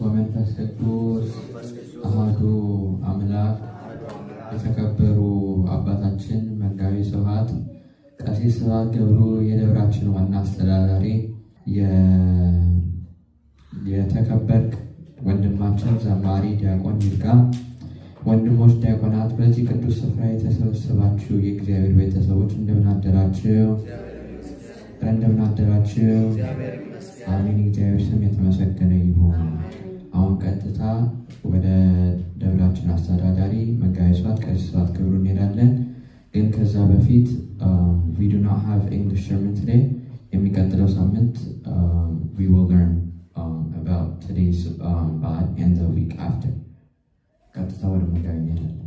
ወመንፈስ ቅዱስ አሐዱ አምላክ። የተከበሩ አባታችን መጋቢ ስብሐት ቀሲስ ስብሐት ገብሩ የደብራችን ዋና አስተዳዳሪ፣ የተከበርክ ወንድማችን ዘማሪ ዲያቆን ይርጋ፣ ወንድሞች ዲያቆናት፣ በዚህ ቅዱስ ስፍራ የተሰበሰባችሁ የእግዚአብሔር ቤተሰቦች እንደምን አደራችሁ? እንደምን አደራችሁ? አሜን። እግዚአብሔር ስም የተመሰገነ ይሁን። አሁን ቀጥታ ወደ ደብራችን አስተዳዳሪ መጋቢ ስብሐት ቀሲስ ስብሐት ገብሩ እንሄዳለን። ግን ከዛ በፊት we do not have English sermon today. የሚቀጥለው ሳምንት we will learn about today's bad and the week after. ቀጥታ ወደ መጋቢ እንሄዳለን።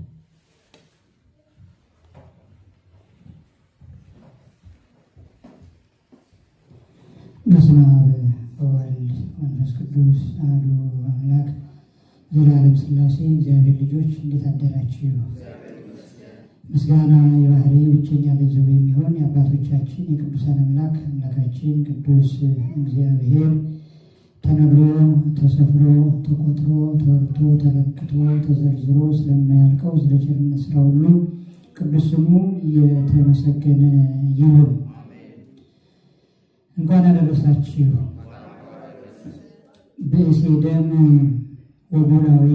በስመ አብ ወወልድ ወመንፈስ ቅዱስ አሐዱ አምላክ ዘላለም ሥላሴ እግዚአብሔር ልጆች እንዴት አደራችሁ? ምስጋና የባህሪ ብቸኛ ገንዘቡ የሚሆን የአባቶቻችን የቅዱሳን አምላክ አምላካችን ቅዱስ እግዚአብሔር ተነግሮ ተሰፍሮ ተቆጥሮ ተወርቶ ተለክቶ ተዘርዝሮ ስለማያልቀው ስለ ቸርነት ስራ ሁሉ ቅዱስ ስሙ የተመሰገነ ይሁን። እንኳን አደረሳችሁ። ብእሴ ደም ወጉላዌ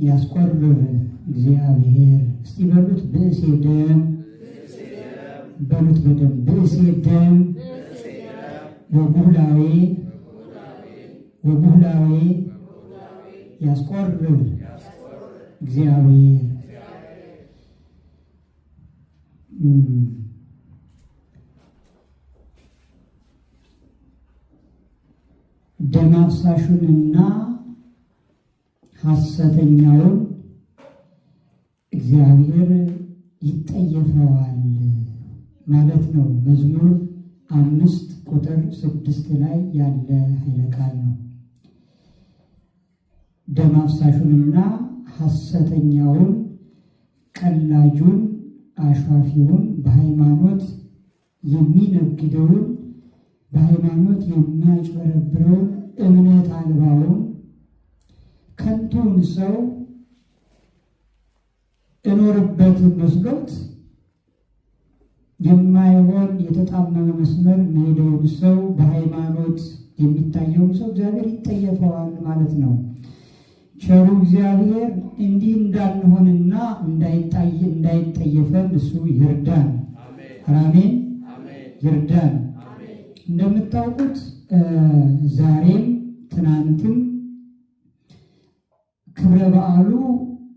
ያስቆርር እግዚአብሔር። እስቲ በሉት ብእሴ ደም በሉት በደም ብእሴ ደም ወጉላዌ ያስቆርር እግዚአብሔር። ደም አፍሳሹንና ሐሰተኛውን እግዚአብሔር ይጠየፈዋል ማለት ነው። መዝሙር 5:6 ላይ ያለ ኃይለ ቃል ነው። ደም አፍሳሹንና ሐሰተኛውን፣ ቀላጁን፣ አሿፊውን፣ በሃይማኖት የሚነግደውን፣ በሃይማኖት የሚያጭበረብረውን፣ እምነት አልባውን፣ ከንቱን ሰው እኖርበት መስሎት የማይሆን የተጣመመ መስመር መሄደውን ሰው፣ በሃይማኖት የሚታየውን ሰው እግዚአብሔር ይጠየፈዋል ማለት ነው። ቸሩ እግዚአብሔር እንዲህ እንዳንሆንና እንዳይጠየፈን እሱ ይርዳን። አሜን። ይርዳን። እንደምታውቁት ዛሬም ትናንትም ክብረ በዓሉ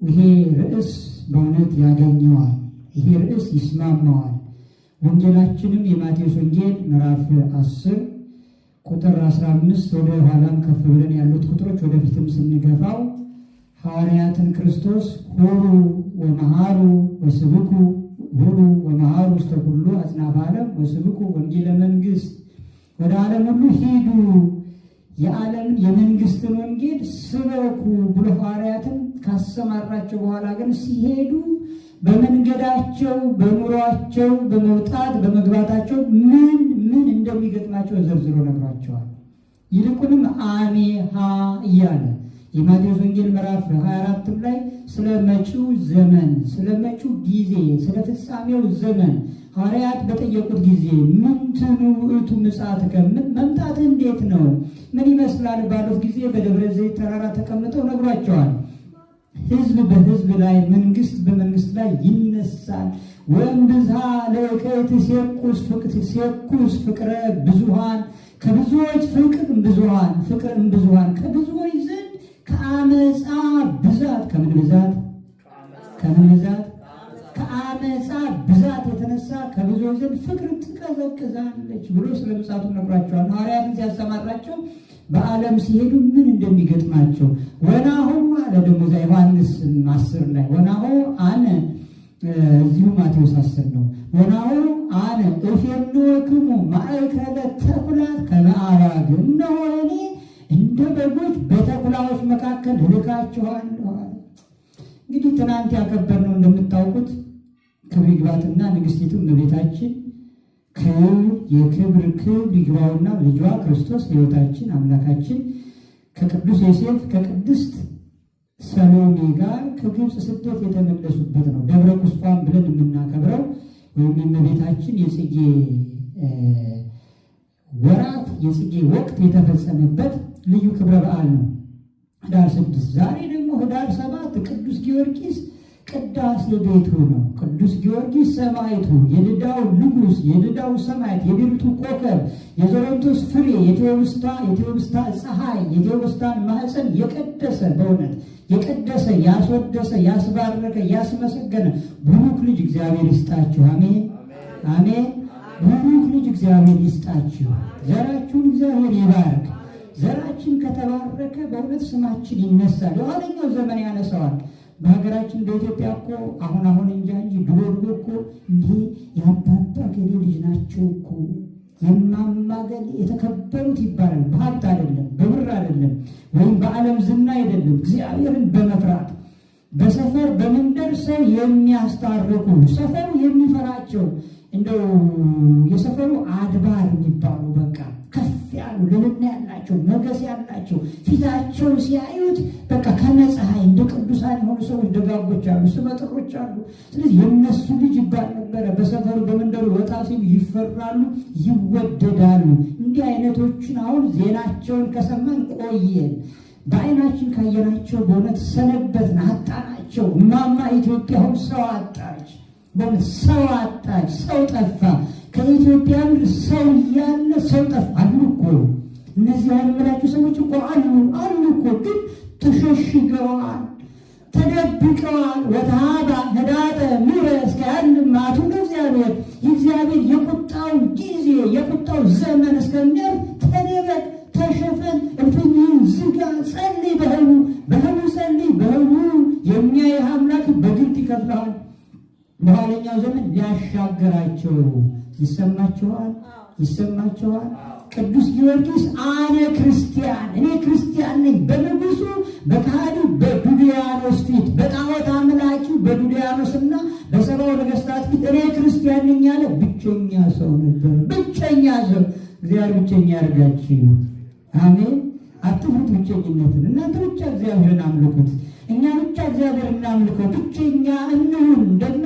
ይሄ ርዕስ በእውነት ያገኘዋል። ይሄ ርዕስ ይስማማዋል። ወንጌላችንም የማቴዎስ ወንጌል ምዕራፍ 10 ቁጥር 15 ወደ ኋላም ከፍ ብለን ያሉት ቁጥሮች ወደፊትም ስንገፋው ሐዋርያትን ክርስቶስ ሁሉ ወመሃሩ ወስብኩ ሁሉ ወመሃሩ ውስተ ኩሉ አጽናፈ ዓለም ወስብኩ ወንጌለ መንግሥት፣ ወደ ዓለም ሁሉ ሂዱ የዓለምን የመንግስትን ወንጌል ስበኩ ብሎ ሐዋርያትን ካሰማራቸው በኋላ ግን ሲሄዱ በመንገዳቸው በኑሯቸው በመውጣት በመግባታቸው ምን እንደሚገጥማቸው ዘርዝሮ ነግሯቸዋል። ይልቁንም አሜሃ እያለ የማቴዎስ ወንጌል ምዕራፍ 24 ላይ ስለ መጪው ዘመን፣ ስለ መጪው ጊዜ፣ ስለ ፍጻሜው ዘመን ሐዋርያት በጠየቁት ጊዜ ምንትኑ ውእቱ ምጽአትከ፣ መምጣት እንዴት ነው፣ ምን ይመስላል ባሉት ጊዜ በደብረ ዘይት ተራራ ተቀምጠው ነግሯቸዋል። ሕዝብ በሕዝብ ላይ፣ መንግስት በመንግስት ላይ ይነሳል። ወእምብዝሃ ለእከት ሴኩስ ፍቅረ ብዙሃን፣ ከብዙዎች ፍቅር ብዙሃን ከብዙዎች ዘንድ ከአመፃ ብዛት፣ ከምን ብዛት? ከአመፃ ብዛት የተነሳ ከብዙዎች ዘንድ ፍቅር ትቀዘቅዛለች ብሎ ስለ ምጽአቱ ነግሯቸዋል። ሐዋርያትን ሲያሰማራቸው በዓለም ሲሄዱ ምን እንደሚገጥማቸው ወናሁ አለ። ደግሞ እዛ ዮሐንስ 10 ላይ ወናሁ አነ፣ እዚሁ ማቴዎስ 10 ነው። ወናሁ አነ እፌንወክሙ ማእከለ ተኩላት ከመ አባግዕ፣ እነሆ እኔ እንደ በጎች በተኩላዎች መካከል እልካችኋለሁ። እንግዲህ ትናንት ያከበርነው እንደምታውቁት ክብር ይግባትና ንግሥቲቱ እመቤታችን የክብር ይግባውና ልጇ ክርስቶስ ሕይወታችን አምላካችን ከቅዱስ ዮሴፍ ከቅድስት ሰሎሜ ጋር ከግብፅ ስደት የተመለሱበት ነው። ደብረ ቁስቋም ብለን የምናከብረው ወይም የእመቤታችን የጽጌ ወራት የጽጌ ወቅት የተፈጸመበት ልዩ ክብረ በዓል ነው ህዳር 6። ዛሬ ደግሞ ህዳር 7 ቅዱስ ጊዮርጊስ ቅዳሴ ቤቱ ነው። ቅዱስ ጊዮርጊስ ሰማዕቱ፣ የልዳው ንጉሥ፣ የልዳው ሰማዕት፣ የቤቱ ኮከብ፣ የዞሮንቶስ ፍሬ፣ የቴዎብስታ ፀሐይ፣ የቴዎብስታን ማኅፀን የቀደሰ በእውነት የቀደሰ ያስወደሰ ያስባረከ ያስመሰገነ ብሩክ ልጅ እግዚአብሔር ይስጣችሁ። አሜን አሜን። ብሩክ ልጅ እግዚአብሔር ይስጣችሁ። ዘራችሁን እግዚአብሔር ይባርክ። ዘራችን ከተባረከ በእውነት ስማችን ይነሳል፣ የኋለኛው ዘመን ያነሳዋል። በሀገራችን በኢትዮጵያ እኮ አሁን እንጃ እንጂ ድሮ እኮ እንዲህ የአባባ ገሌ ልጅ ናቸው እኮ የማማ ገሌ የተከበሩት ይባላል። በሀብት አይደለም፣ በብር አይደለም፣ ወይም በዓለም ዝና አይደለም። እግዚአብሔርን በመፍራት በሰፈር በመንደር ሰው የሚያስታርቁ ሰፈሩ የሚፈራቸው እንደው የሰፈሩ አድባር የሚባሉ በቃ ከፍ ያሉ ልልና ያላቸው ሞገስ ያላቸው ፊታቸው ሲያዩት በቃ ከመፀሐይ እንደ ቅዱሳን የሆኑ ሰዎች ደጋጎች አሉ፣ ስመጥሮች አሉ። ስለዚህ የነሱ ልጅ ይባል ነበረ። በሰፈሩ በመንደሩ ወጣ ሲሉ ይፈራሉ፣ ይወደዳሉ። እንዲህ አይነቶችን አሁን ዜናቸውን ከሰማን ቆየን። በዓይናችን ካየናቸው በእውነት ሰነበትን፣ አጣናቸው። እማማ ኢትዮጵያ አሁን ሰው አጣች፣ በእውነት ሰው አጣች፣ ሰው ጠፋ። ከኢትዮጵያ ምድር ሰው እያለ ሰው ጠፋ። አሉ እኮ እነዚህ ያልመላችሁ ሰዎች እኮ አሉ እኮ፣ ግን ተሸሽገዋል፣ ተደብቀዋል። ወተሃባ ህዳጠ ምረስ ከያልማቱ ለእግዚአብሔር የእግዚአብሔር የቁጣው ጊዜ የቁጣው ዘመን እስከሚያልፍ ተደበቅ፣ ተሸፈን፣ እልፍኝህን ዝጋ፣ ጸልይ፣ በህቡ ጸልይ። በህቡ የሚያይ አምላክ በግልጥ ይከፍልሃል። በኋለኛው ዘመን ሊያሻገራቸው ይሰማቸዋል። ቅዱስ ጊዮርጊስ አነ ክርስቲያን፣ እኔ ክርስቲያን ነኝ፣ በንጉሱ በካህዱ በዱድያኖስ ፊት፣ በጣዖት አምላኪው በዱድያኖስና በሰባው ነገሥታት ፊት እኔ ክርስቲያን ነኝ ያለ ብቸኛ ሰው ነበር። ብቸኛ ሰው። እግዚአብሔር ብቸኛ ያድርጋችሁ። አሜን። አትፍሩት ብቸኝነትን። እናንተ ብቻ እግዚአብሔርን አምልኩት። እኛ ብቻ እግዚአብሔር እናምልከው። ብቸኛ እንሁን። ደግሞ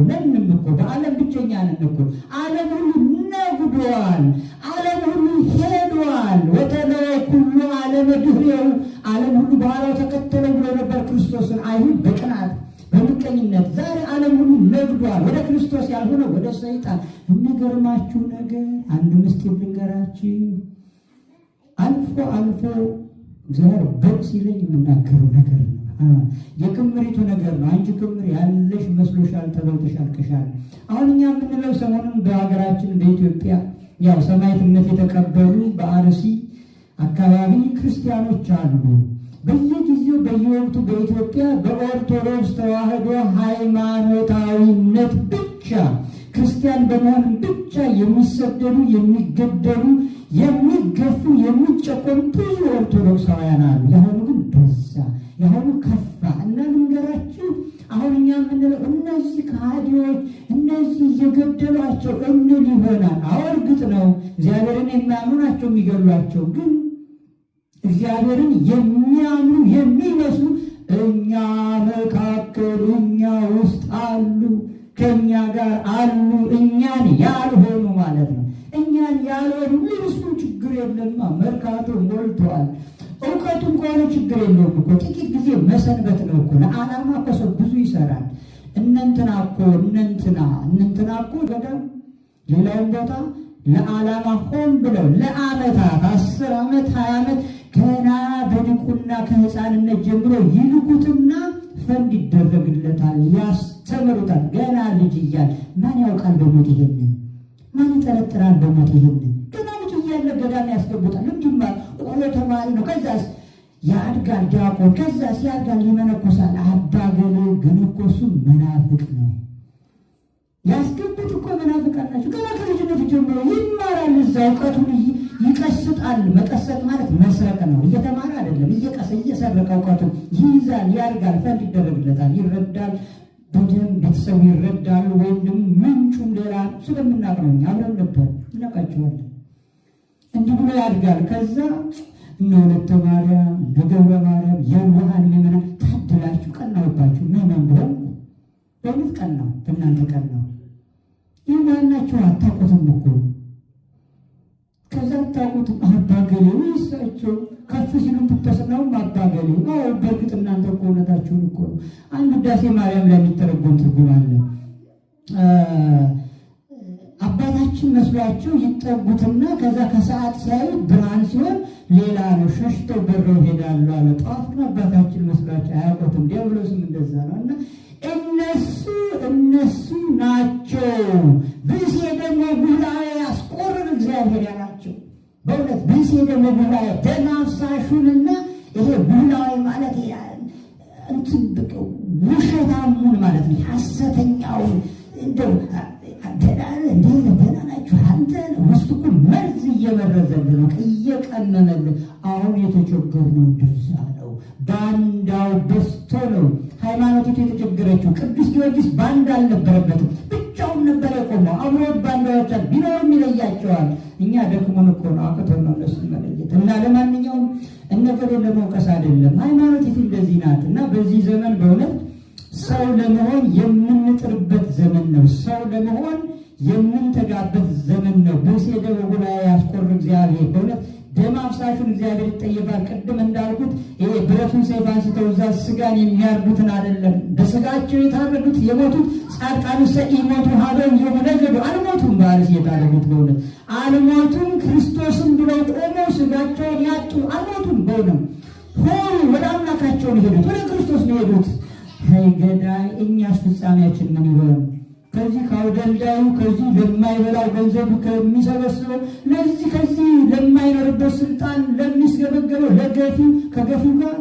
ነንም እኮ በዓለም ብቸኛ ነን እኮ። ዓለም ሁሉ ነጉዷል። ዓለም ሁሉ ሄዷል። ወተለወ ኩሉ ዓለመ ድኅሬሁ፣ ዓለም ሁሉ በኋላው ተከተለው ብሎ ነበር ክርስቶስን አይሁድ በቅናት በምቀኝነት። ዛሬ ዓለም ሁሉ ነግዷል። ወደ ክርስቶስ ያልሆነ ወደ ሰይጣን። የሚገርማችሁ ነገር አንድ ምስጢር ልንገራችሁ። አልፎ እግዚአብሔር በግ ሲለኝ የምናገረው ነገር ነው። የክምሪቱ ነገር ነው። አንቺ ክምር ያለሽ መስሎሻል፣ ተበልተሻል፣ ከሻል። አሁን እኛ የምንለው ሰሞኑን በሀገራችን በኢትዮጵያ ያው ሰማዕትነት የተቀበሉ በአርሲ አካባቢ ክርስቲያኖች አሉ። በየጊዜው በየወቅቱ በኢትዮጵያ በኦርቶዶክስ ተዋሕዶ ሃይማኖታዊነት ብቻ ክርስቲያን በመሆን ብቻ የሚሰደዱ፣ የሚገደሉ፣ የሚገፉ፣ የሚጨቆኑ ብዙ ኦርቶዶክሳውያን አሉ። የአሁኑ ግን በዛ፣ የአሁኑ ከፋ እና ልንገራችሁ። አሁን እኛ የምንለው እነዚህ ከሃዲዎች እነዚህ እየገደሏቸው እንል ይሆናል። አዎ እርግጥ ነው እግዚአብሔርን የሚያምኑ ናቸው የሚገሏቸው። ግን እግዚአብሔርን የሚያምኑ የሚመስሉ እኛ መካከል እኛ ውስጥ አሉ፣ ከእኛ ጋር አሉ። እኛን ያልሆኑ ማለት ነው። እኛን ያልሆኑ ልብሱ ችግር የለማ፣ መርካቶ ሞልተዋል። እውቀቱም ከሆነ ችግር የለውም እኮ ጥቂት ጊዜ መሰንበት ነው እኮ። ለዓላማ እኮ ሰው ብዙ ይሰራል። እነንትና እኮ ገዳም ሌላውን ቦታ ለዓላማ ሆን ብለው ለዓመታት 10 ዓመት 20 ዓመት ገና በድቁና ከሕፃንነት ጀምሮ ይልኩትና ፈንድ ይደረግለታል፣ ያስተምሩታል። ገና ልጅ እያለ ማን ያውቃል በሞት ይሄንን? ማን ይጠረጥራል በሞት ይሄንን? ገና ልጅ እያለ ገዳም ያስገቡታል። እንዲማ ቆሎ ተማሪ ነው። ከዛስ ያድጋል ዲያቆን፣ ከዛስ ያድጋል ይመነኮሳል። አባገሌ ግን እኮ እሱ መናፍቅ ነው። ያስገቡት እኮ መናፍቃን ናቸው። ገና ከልጅነቱ ጀምሮ ይማራል። እዛ እውቀቱን ይቀስጣል። መቀሰጥ ማለት መስረቅ ነው። እየተማረ አይደለም፣ እየሰረቀ እውቀቱን ይይዛል፣ ያድጋል፣ ፈንድ ይደረግለታል፣ ይረዳል። በደንብ ቤተሰቡ ይረዳሉ። ወይም ደግሞ ምንጩም ሌላ ስለምናውቅ ነው። አብረን ነበር እናውቃቸዋለን። እንዲህ ብሎ ያድጋል። ከዛ እነ ወለተ ማርያም እነ ገብረ ማርያም የዋሃን ምዕመናን ታድላችሁ፣ ቀናውባችሁ። ምዕመን ብለው በእውነት ቀናው፣ በእናንተ ቀናው። የዋሃን ናቸው፣ አታውቁትም እኮ ከዛ አታውቁትም። አባገሌ ወይሳቸው ከፍ ሲሉ ብትሰናውም አባገሌ። አዎ በእርግጥ እናንተ እኮ እውነታችሁን እኮ ነው። አንድ ውዳሴ ማርያም ላይ የሚተረጎም ትርጉም አለ። አባታችን መስሏቸው ይጠጉትና ከዛ ከሰዓት ሲያዩ ብርሃን ሲሆን ሌላ ነው፣ ሸሽተው በረው ሄዳሉ አለ። ጠዋት ግን አባታችን መስሏቸው አያውቁትም። ዲያብሎስም እንደዛ ነው። እና እነሱ ናቸው ብእሴ ደግሞ ጉባኤ ያስቆርር እግዚአብሔር ያላቸው። በእውነት ብእሴ ደግሞ ጉባኤ ደም አፍሳሹንና ይሄ ጉባኤ ማለት እንትን ውሸታሙን ማለት ነው፣ ሐሰተኛውን እንደው ደህና ናችሁ አንተ ውስጥ እኮ መርዝ እየመረዘልን ነው፣ እየቀነነልን። አሁን የተቸገርነው እንደዛ ነው። ባንዳው በዝቶ ነው ሃይማኖቲቱ የተቸገረችው። ቅዱስ ጊዮርጊስ ባንዳ አልነበረበትም፣ ብቻውን ነበር የቆመው። አብሮት ባንዳዎች ቢኖርም ይለያቸዋል። እኛ ደክሞን እኮ ነው፣ አቅቶን ነው እነሱን መለየት። እና ለማንኛውም እነገሩን ለመውቀስ አይደለም፣ ሃይማኖቲቱ እንደዚህ ናት። እና በዚህ ዘመን በእውነት ሰው ለመሆን የምንጥርበት ዘመን ነው። ሰው ለመሆን የምንተጋበት ዘመን ነው። ብእሴ ደሙ ጉባኤ ያስቆርር እግዚአብሔር። በእውነት ደም አፍሳሹን እግዚአብሔር ይጠየፋል። ቅድም እንዳልኩት ይሄ ብረቱን ሰይፍ አንስተው እዛ ስጋን የሚያርዱትን አይደለም፣ በስጋቸው የታረዱት የሞቱት ጻድቃኑ ኢሞቱ ሀበው የሙነገዱ አልሞቱም። በአርስ የታረዱት በእውነት አልሞቱም። ክርስቶስን ብለው ቆመው ስጋቸውን ያጡ አልሞቱም። በእውነት ሆኑ ወደ አምላካቸው ነው ሄዱት፣ ወደ ክርስቶስ ነው ሄዱት። ገዳይ እኛስ ፍጻሜያችን ምን ይሆን? ከዚህ ካውደልዳዩ ከዚህ ለማይበላው ገንዘብ ከሚሰበስበው ለዚህ ከዚህ ለማይኖርበት ስልጣን ለሚስገበገበው ለገፊው ከገፊው ጋር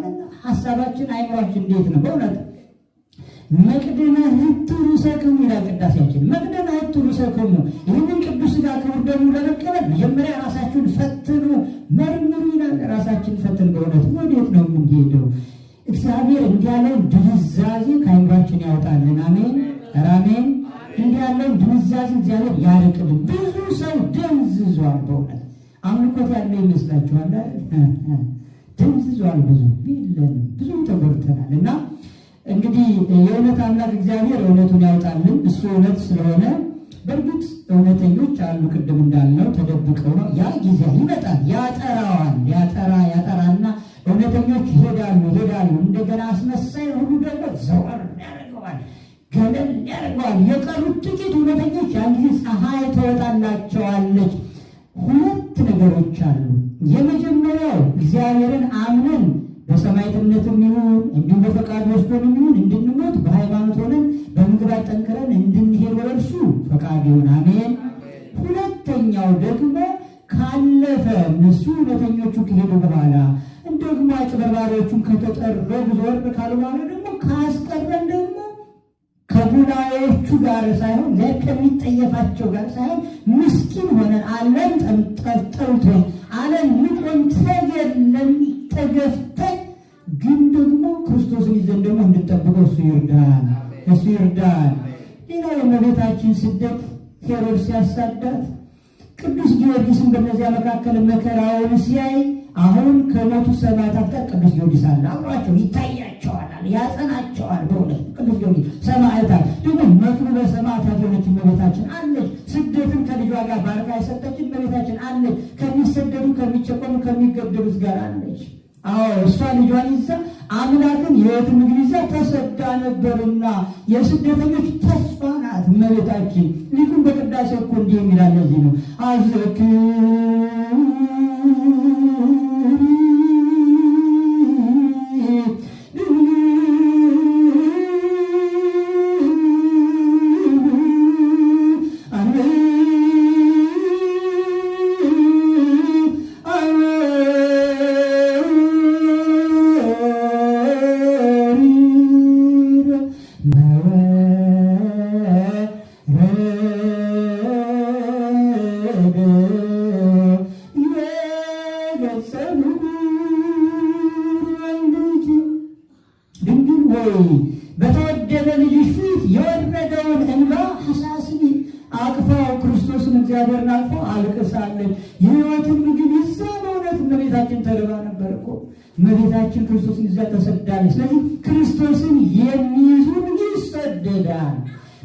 ሀሳባችን አይምሯችን እንዴት ነው? በእውነት መቅደመ ሕቱ ርሰክሙ ይላል ቅዳሴያችን። መቅደመ ሕቱ ርሰክሙ፣ ይህንን ቅዱስ ሥጋ ክቡር ደሙን ለመቀበል መጀመሪያ ራሳችሁን ፈትኑ መርምሩ ይላል። ራሳችን ፈትን። በእውነት ወዴት ነው የምንሄደው? እግዚአብሔር እንዲያለውን ድንዛዜ ከአይምሯችን ያወጣልን። አሜን አሜን። እንዲያለውን ድንዛዜ እግዚአብሔር ያርቅልን። ብዙ ሰው ደንዝዟል። በእውነት አምልኮት ያለው ይመስላችኋል? ደንዝዟል። ብዙ የለንም፣ ብዙ ተጎድተናል። እና እንግዲህ የእውነት አምላክ እግዚአብሔር እውነቱን ያውጣልን። እሱ እውነት ስለሆነ በእርግጥ እውነተኞች አሉ። ቅድም እንዳልነው ተደብቀው ነው። ያ ጊዜ ይመጣል፣ ያጠራዋል። ያጠራና እውነተኞች ይሄዳሉ። እንደገና አስመሳይ ሁሉ ደግሞ ዘወር ያደርገዋል፣ ገለል ያደርገዋል። የቀሩት ጥቂት እውነተኞች ያን ጊዜ ፀሐይ ትወጣላቸዋለች። ሁለት ነገሮች አሉ። የመጀመሪያው እግዚአብሔርን አምነን በሰማዕትነትም ይሁን እንዲሁም በፈቃድ ወስዶንም ይሁን እንድንሞት በሃይማኖት ሆነን በምግባር ጠንክረን እንድንሄድ ወደ እርሱ ፈቃድ ይሁን። አሜን። ሁለተኛው ደግሞ ካለፈ እነሱ እውነተኞቹ ከሄዱ በኋላ ደግሞ አጭበርባሪዎቹን ከተጠረጉ ዞር ካሉ በኋላ ደግሞ ካስቀረን ደግሞ ከጉባኤዎቹ ጋር ሳይሆን ከሚጠየፋቸው ጋር ሳይሆን ምስኪን ሆነን ዓለም ጠልቶን ዓለም ንቆን ተገለን ተገፍተን ግን ደግሞ ክርስቶስን ይዘን ደግሞ እንድንጠብቀው እሱ ይርዳን። ሌላው የእመቤታችን ስደት ሄሮድስ ሲያሳዳት ቅዱስ ጊዮርጊስን በእነዚያ መካከል መከራውን ሲያይ አሁን ከሞቱ ሰማዕታት ጋር ቅዱስ ጊዮርጊስ አለ፣ አብሯቸው ይታያቸዋል፣ ያጸናቸዋል። በእውነት ቅዱስ ጊዮርጊስ ሰማዕታት ደግሞ መክብበ ሰማዕታት የሆነች እመቤታችን አለች። ስደትን ከልጇ ጋር ባርካ የሰጠች እመቤታችን አለች። ከሚሰደዱ ከሚጨቆኑ ከሚገደሉት ጋር አለች። አዎ እሷ ልጇን ይዛ አምላክን የሕይወት ምግብ ይዛ ተሰዳ ነበርና የስደተኞች ተስፋ ናት እመቤታችን። ሊቁም በቅዳሴ እኮ እንዲህ የሚላል ለዚህ ነው በተወደደ ልጅሽ ፊት የወረደውን እንባ ሐሳስቢ አቅፋው ክርስቶስን እግዚአብሔርን አቅፎ አልቅሳለች። የሕይወትን ምግብ ይዛ በእውነት እመቤታችን ተርባ ነበር። እኮ እመቤታችን ክርስቶስን ይዛ ተሰዳለች። ስለዚህ ክርስቶስን የሚይዙን ይሰደዳል።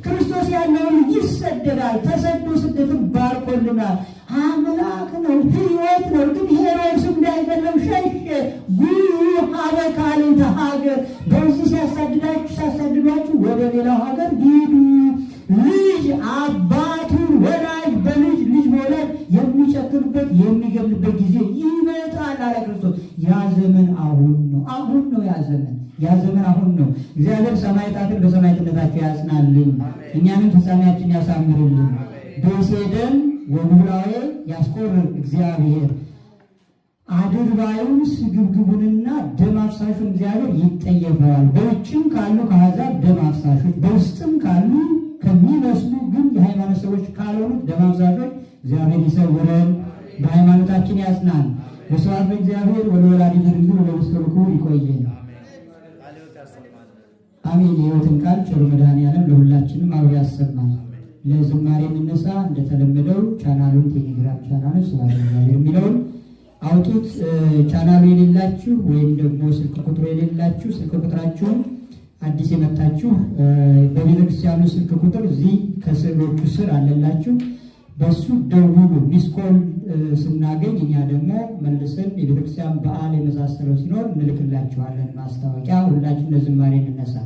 ክርስቶስ ያለውን ይሰደዳል። ተሰዶ ስደትን ባርኮልናል። አምላክ ነው፣ ሕይወት ነው። ግን ሄሮድስ እንዳይገለው ሸሸ። ጉዩ ሀበ ካልእተ ሀገር፣ በዚህ ሲያሳድዷችሁ ወደ ሌላው ሀገር ሂዱ። ልጅ አባቱን ወላጅ በልጅ ልጅ መውለድ የሚጨክንበት የሚገልበት ጊዜ ይመጣል አለ ክርስቶስ። ያ ዘመን አሁን ነው። አሁን ነው ያ ዘመን። ያ ዘመን አሁን ነው። እግዚአብሔር ሰማዕታትን በሰማዕትነታቸው ያጽናልን፣ እኛንም ፍጻሜያችን ያሳምርልን። ዶሴደን ወጉላዌ ያስቆርር እግዚአብሔር አድርባዩን ስግብግቡንና ደም አፍሳሹን እግዚአብሔር ይጠየፈዋል። በውጭም ካሉ ከአሕዛብ ደም አፍሳሾች፣ በውስጥም ካሉ ከሚመስሉ ግን የሃይማኖት ሰዎች ካልሆኑት ደም አፍሳሾች እግዚአብሔር ይሰውረን፣ በሃይማኖታችን ያጽናን። ወስብሐት ለእግዚአብሔር ወለወላዲቱ ድንግል ወለመስቀሉ ክቡር። ይቆየን። አሜን። የሕይወትን ቃል ቸሩ መድኃኔዓለም ለሁላችንም አብሮ ያሰማል። ለዝማሬ የምነሳ እንደተለመደው ቻናሉን ቴሌግራም ቻናሉ ስብሐት ለእግዚአብሔር የሚለውን አውጡት። ቻናሉ የሌላችሁ ወይም ደግሞ ስልክ ቁጥሩ የሌላችሁ ስልክ ቁጥራችሁን አዲስ የመጣችሁ በቤተክርስቲያኑ ስልክ ቁጥር እዚህ ከስዕሎቹ ስር አለላችሁ፣ በሱ ደውሉ። ሚስኮል ስናገኝ እኛ ደግሞ መልሰን የቤተክርስቲያን በዓል የመሳሰለው ሲኖር እንልክላችኋለን ማስታወቂያ። ሁላችን ለዝማሬ እንነሳ።